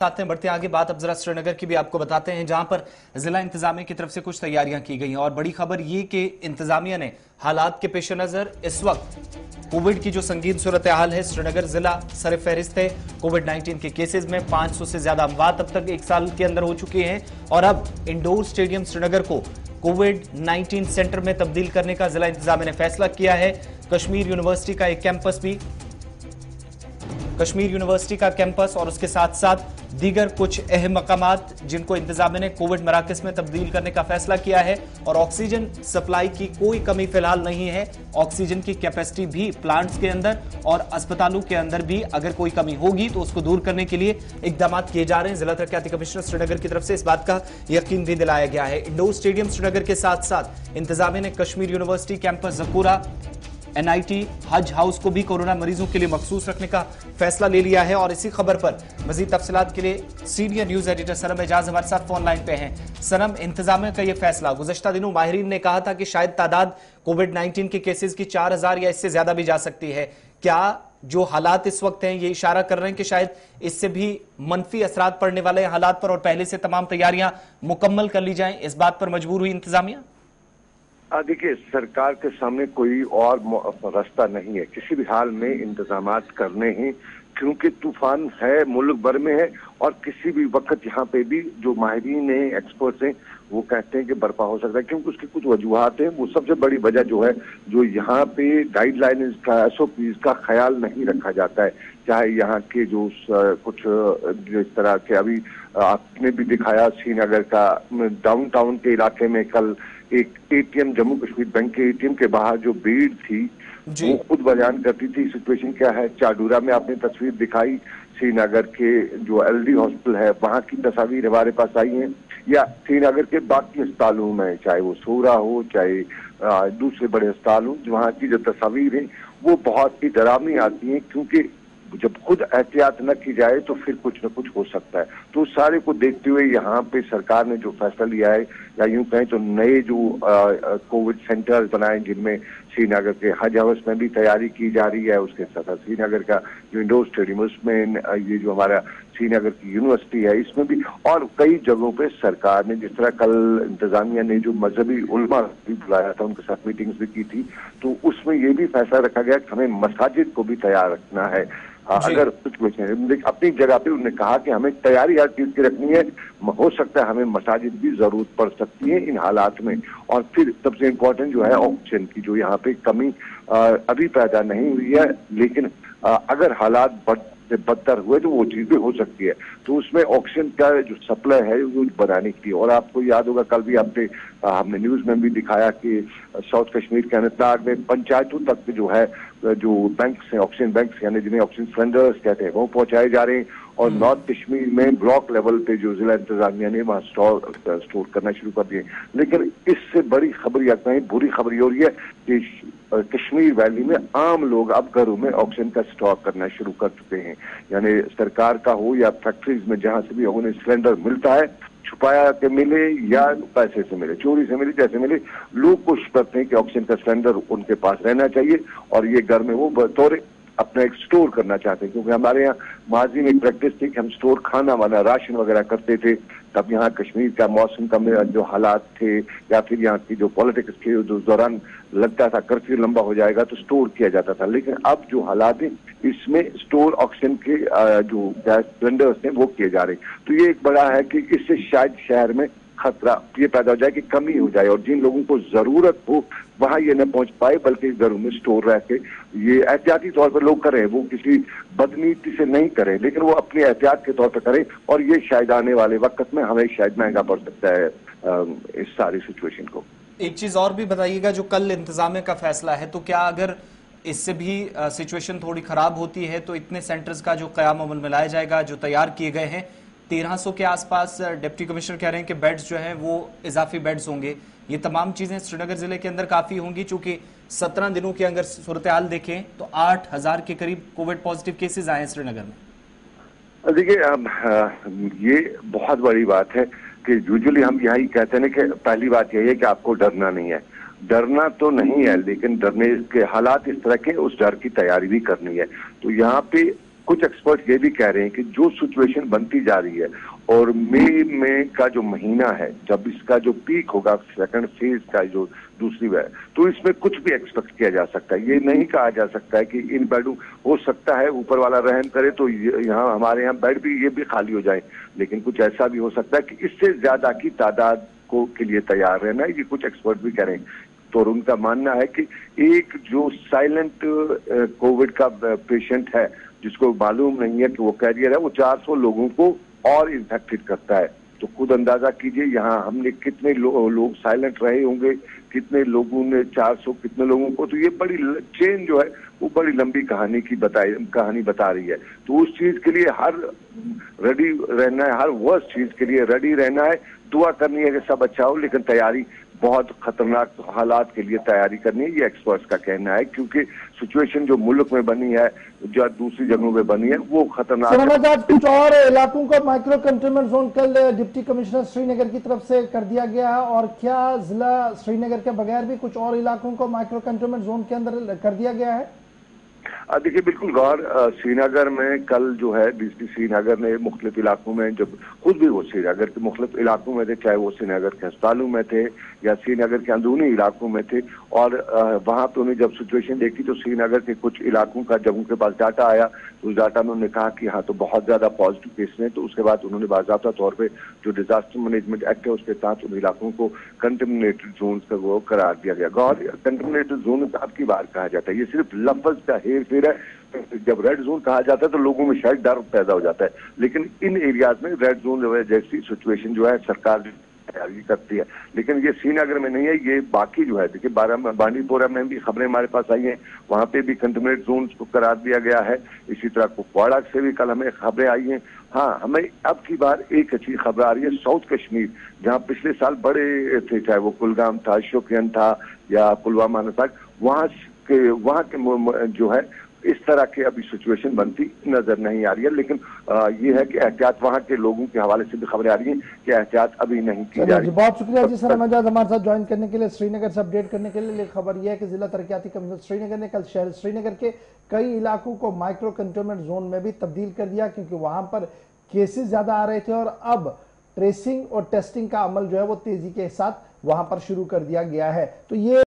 साथ में बढ़ते आगे बात अब जरा श्रीनगर की भी आपको बताते हैं, जहां पर जिला इंतजामिया की तरफ से कुछ तैयारियां की गई हैं। और बड़ी खबर ये कि इंतजामिया ने हालात के पेश नजर इस वक्त कोविड की जो संगीन सूरत हाल है, श्रीनगर जिला सर फहरिस्त है। कोविड-19 के केसेस में 500 से ज्यादा अमवात अब तक एक साल के अंदर हो चुकी हैं और अब इंडोर स्टेडियम श्रीनगर को कोविड-19 सेंटर में तब्दील करने का जिला इंतजामिया ने फैसला किया है। कश्मीर यूनिवर्सिटी का एक कैंपस भी, कश्मीर यूनिवर्सिटी का कैंपस और उसके साथ साथ दीगर कुछ अहम मकामात जिनको इंतजामिया ने कोविड मराकज में तब्दील करने का फैसला किया है। और ऑक्सीजन सप्लाई की कोई कमी फिलहाल नहीं है। ऑक्सीजन की कैपेसिटी भी प्लांट्स के अंदर और अस्पतालों के अंदर भी अगर कोई कमी होगी तो उसको दूर करने के लिए इकदाम किए जा रहे हैं। जिला तरक्याती कमिश्नर श्रीनगर की तरफ से इस बात का यकीन भी दिलाया गया है। इंडोर स्टेडियम श्रीनगर के साथ साथ इंतजामिया ने Kashmir university campus Zakura, NIT, हज हाउस को भी कोरोना मरीजों के लिए मखसूस रखने का फैसला ले लिया है। और इसी खबर पर मजीद तफसीलात के लिए सीनियर न्यूज एडिटर सनम एजाज हमारे साथ फोन लाइन पे हैं। सनम, इंतजामिया का यह फैसला, गुज़श्ता दिनों माहिरीन ने कहा था कि शायद तादाद कोविड-19 के केसेस की 4000 या इससे ज्यादा भी जा सकती है। क्या जो हालात इस वक्त हैं ये इशारा कर रहे हैं कि शायद इससे भी मनफी असरात पड़ने वाले हैं हालात पर और पहले से तमाम तैयारियां मुकम्मल कर ली जाएं, इस बात पर मजबूर हुई इंतजामिया? देखिए, सरकार के सामने कोई और रास्ता नहीं है, किसी भी हाल में इंतजामात करने हैं, क्योंकि तूफान है, मुल्क भर में है और किसी भी वक्त यहाँ पे भी जो माहिरीन हैं, एक्सपर्ट्स हैं, वो कहते हैं कि बर्पा हो सकता है, क्योंकि उसकी कुछ वजूहात हैं। वो सबसे बड़ी वजह जो है, जो यहाँ पे गाइडलाइन का, SOPs का ख्याल नहीं रखा जाता है। चाहे यहाँ के जो कुछ जिस तरह के अभी आपने भी दिखाया, श्रीनगर का डाउनटाउन के इलाके में कल एक ATM, जम्मू कश्मीर बैंक के ATM के बाहर जो भीड़ थी वो खुद बयान करती थी सिचुएशन क्या है। चाडूरा में आपने तस्वीर दिखाई, श्रीनगर के जो LD हॉस्पिटल है वहां की तस्वीर हमारे पास आई हैं, या श्रीनगर के बाकी अस्पतालों में, चाहे वो सोरा हो, चाहे दूसरे बड़े अस्पताल हो, वहां की जो तस्वीर है वो बहुत ही डरावनी आती है, क्योंकि जब खुद एहतियात न की जाए तो फिर कुछ न कुछ हो सकता है। तो सारे को देखते हुए यहाँ पे सरकार ने जो फैसला लिया है, या यूं कहें तो नए जो कोविड सेंटर्स बनाए, जिनमें श्रीनगर के हज हाउस में भी तैयारी की जा रही है, उसके साथ साथ श्रीनगर का जो इंडोर स्टेडियम उसमें, ये जो हमारा श्रीनगर की यूनिवर्सिटी है इसमें भी, और कई जगहों पे सरकार ने, जिस तरह कल इंतजामिया ने जो मजहबी उलमा भी बुलाया था, उनके साथ मीटिंग्स भी की थी, तो उसमें ये भी फैसला रखा गया कि हमें मसाजिद को भी तैयार रखना है। अगर कुछ अपनी जगह पे उन्होंने कहा कि हमें तैयारी हर चीज की रखनी है, हो सकता है हमें मसाजिद भी जरूरत पड़ सकती है इन हालात में। और फिर सबसे इम्पोर्टेंट जो है ऑक्सीजन की, जो यहाँ पे कमी अभी पैदा नहीं हुई है, लेकिन अगर हालात बदतर हुए तो वो चीज भी हो सकती है। तो उसमें ऑक्सीजन का जो सप्लाई है वो बढ़ाने की, और आपको याद होगा कल भी हमने न्यूज में भी दिखाया कि साउथ कश्मीर के अनंतनाग में पंचायतों तक जो है, जो बैंक्स हैं, ऑक्सीजन बैंक्स यानी जिन्हें ऑक्सीजन सिलेंडर्स कहते हैं, वो पहुंचाए जा रहे हैं। और नॉर्थ कश्मीर में ब्लॉक लेवल पे जो जिला इंतजामिया ने वहाँ स्टोर करना शुरू कर दिए। लेकिन इससे बड़ी खबर या कहीं बुरी खबर ये हो रही है कि कश्मीर वैली में आम लोग अब घरों में ऑक्सीजन का स्टॉक करना शुरू कर चुके हैं। यानी सरकार का हो या फैक्ट्रीज में, जहां से भी उन्हें सिलेंडर मिलता है, छुपाया के मिले या पैसे से मिले, चोरी से मिले, जैसे मिले, लोग कोशिश करते हैं कि ऑक्सीजन का सिलेंडर उनके पास रहना चाहिए और ये घर में वो बतौर अपना एक स्टोर करना चाहते हैं। क्योंकि हमारे यहाँ माजी में एक प्रैक्टिस थी कि हम स्टोर खाना वाना राशन वगैरह करते थे, तब यहाँ कश्मीर का मौसम का जो हालात थे या फिर यहाँ की जो पॉलिटिक्स थे, उस दौरान लगता था कर्फ्यू लंबा हो जाएगा तो स्टोर किया जाता था। लेकिन अब जो हालात हैं इसमें स्टोर ऑक्सीजन के जो गैस सिलेंडर्स हैं वो किए जा रहे हैं। तो ये एक बड़ा है कि इससे शायद शहर में खतरा ये पैदा हो जाए कि कमी हो जाए, और जिन लोगों को जरूरत हो वहां ये न पहुंच पाए, बल्कि घरों में स्टोर रह के ये एहतियाती तौर पर लोग करें, वो किसी बदनीति से नहीं करें, लेकिन वो अपनी एहतियात के तौर पर करें। और ये शायद आने वाले वक्त में हमें शायद महंगा पड़ सकता है इस सारी सिचुएशन को। एक चीज और भी बताइएगा, जो कल इंतजामिया का फैसला है, तो क्या अगर इससे भी सिचुएशन थोड़ी खराब होती है तो इतने सेंटर्स का जो क़याम अमल में लाया जाएगा, जो तैयार किए गए हैं 1300 के आसपास, डिप्टी कमिश्नर कह रहे हैं कि बेड्स जो हैं वो इजाफी बेड्स होंगे। ये तमाम चीजें श्रीनगर जिले के अंदर काफी होंगी, चूंकि 17 दिनों की अगर सूरत हाल देखें तो 8000 के करीब कोविड पॉजिटिव केसेस आए हैं श्रीनगर में। देखिए, ये बहुत बड़ी बात है कि यूजुअली हम यही कहते हैं कि पहली बात यही है कि आपको डरना नहीं है। डरना तो नहीं है, लेकिन डरने के हालात इस तरह के, उस डर की तैयारी भी करनी है। तो यहाँ पे कुछ एक्सपर्ट ये भी कह रहे हैं कि जो सिचुएशन बनती जा रही है और मई में का जो महीना है, जब इसका जो पीक होगा सेकंड फेज का जो दूसरी वेव, तो इसमें कुछ भी एक्सपेक्ट किया जा सकता है। ये नहीं कहा जा सकता है कि इन बेडों हो सकता है ऊपर वाला रहम करे तो यहाँ हमारे यहाँ बेड भी ये भी खाली हो जाए, लेकिन कुछ ऐसा भी हो सकता है कि इससे ज्यादा की तादाद को के लिए तैयार रहना है, ये कुछ एक्सपर्ट भी कह रहे हैं। तो उनका मानना है कि एक जो साइलेंट कोविड का पेशेंट है जिसको मालूम नहीं है कि वो कैरियर है, वो 400 लोगों को और इन्फेक्टेड करता है। तो खुद अंदाजा कीजिए यहाँ हमने कितने लोग साइलेंट रहे होंगे, कितने लोगों ने 400 कितने लोगों को, तो ये बड़ी चेन जो है वो बड़ी लंबी कहानी बता रही है। तो उस चीज के लिए हर रेडी रहना है, हर वर्स्ट चीज के लिए रेडी रहना है, दुआ करनी है कि सब अच्छा हो, लेकिन तैयारी बहुत खतरनाक हालात के लिए तैयारी करनी है, ये एक्सपर्ट्स का कहना है, क्योंकि सिचुएशन जो मुल्क में बनी है, जो दूसरी जगहों में बनी है, वो खतरनाक है। आज कुछ और इलाकों को माइक्रो कंटेनमेंट जोन कल डिप्टी कमिश्नर श्रीनगर की तरफ से कर दिया गया है, और क्या जिला श्रीनगर के बगैर भी कुछ और इलाकों को माइक्रो कंटेनमेंट जोन के अंदर कर दिया गया है? देखिए बिल्कुल गौर, श्रीनगर में कल जो है डीसीपी श्रीनगर ने मुख्तलिफ इलाकों में, जब खुद भी वो श्रीनगर के मुख्तलिफ इलाकों में थे, चाहे वो श्रीनगर के अस्पतालों में थे या श्रीनगर के अंदरूनी इलाकों में थे, और वहां पे उन्हें जब सिचुएशन देखी तो श्रीनगर के कुछ इलाकों का जब उनके पास डाटा आया तो उस डाटा में उन्होंने कहा कि हाँ तो बहुत ज्यादा पॉजिटिव केस हैं। तो उसके बाद उन्होंने बाज़ाब्ता तौर पर जो डिजास्टर मैनेजमेंट एक्ट है उसके तहत उन इलाकों को कंटेमिनेटेड जोन का वो करार दिया गया। गौर, कंटेमिनेटेड जोन अब की बार कहा जाता है, ये सिर्फ लफ्ज का हेर फेर है। जब रेड जोन कहा जाता है तो लोगों में शायद डर पैदा हो जाता है, लेकिन इन एरियाज में रेड जोन जैसी सिचुएशन जो है सरकार तैयारी करती है, लेकिन ये श्रीनगर में नहीं है, ये बाकी जो है, देखिए बांडीपोरा में भी खबरें हमारे पास आई हैं, वहां पे भी कंटेनमेंट जोन को करार दिया गया है। इसी तरह कुपवाड़ा से भी कल हमें खबरें आई हैं। हाँ, हमें अब की बार एक अच्छी खबर आ रही है साउथ कश्मीर, जहाँ पिछले साल बड़े थे, चाहे वो कुलगाम था, शोपियान था या पुलवामा था, वहां के जो है इस तरह के अभी सिचुएशन बनती नजर नहीं आ रही है, लेकिन ये है कि एहतियात वहां के लोगों के हवाले से भी खबरें आ रही हैं कि एहतियात अभी नहीं की जा रही। बहुत शुक्रिया जी सर अहमद हमारे साथ ज्वाइन करने के लिए, श्रीनगर से अपडेट करने के लिए। खबर यह है कि जिला तरक्याती कमिश्नर श्रीनगर ने कल शहर श्रीनगर के कई इलाकों को माइक्रो कंटेनमेंट जोन में भी तब्दील कर दिया, क्योंकि वहां पर केसेस ज्यादा आ रहे थे और अब ट्रेसिंग और टेस्टिंग का अमल जो है वो तेजी के साथ वहां पर शुरू कर दिया गया है। तो ये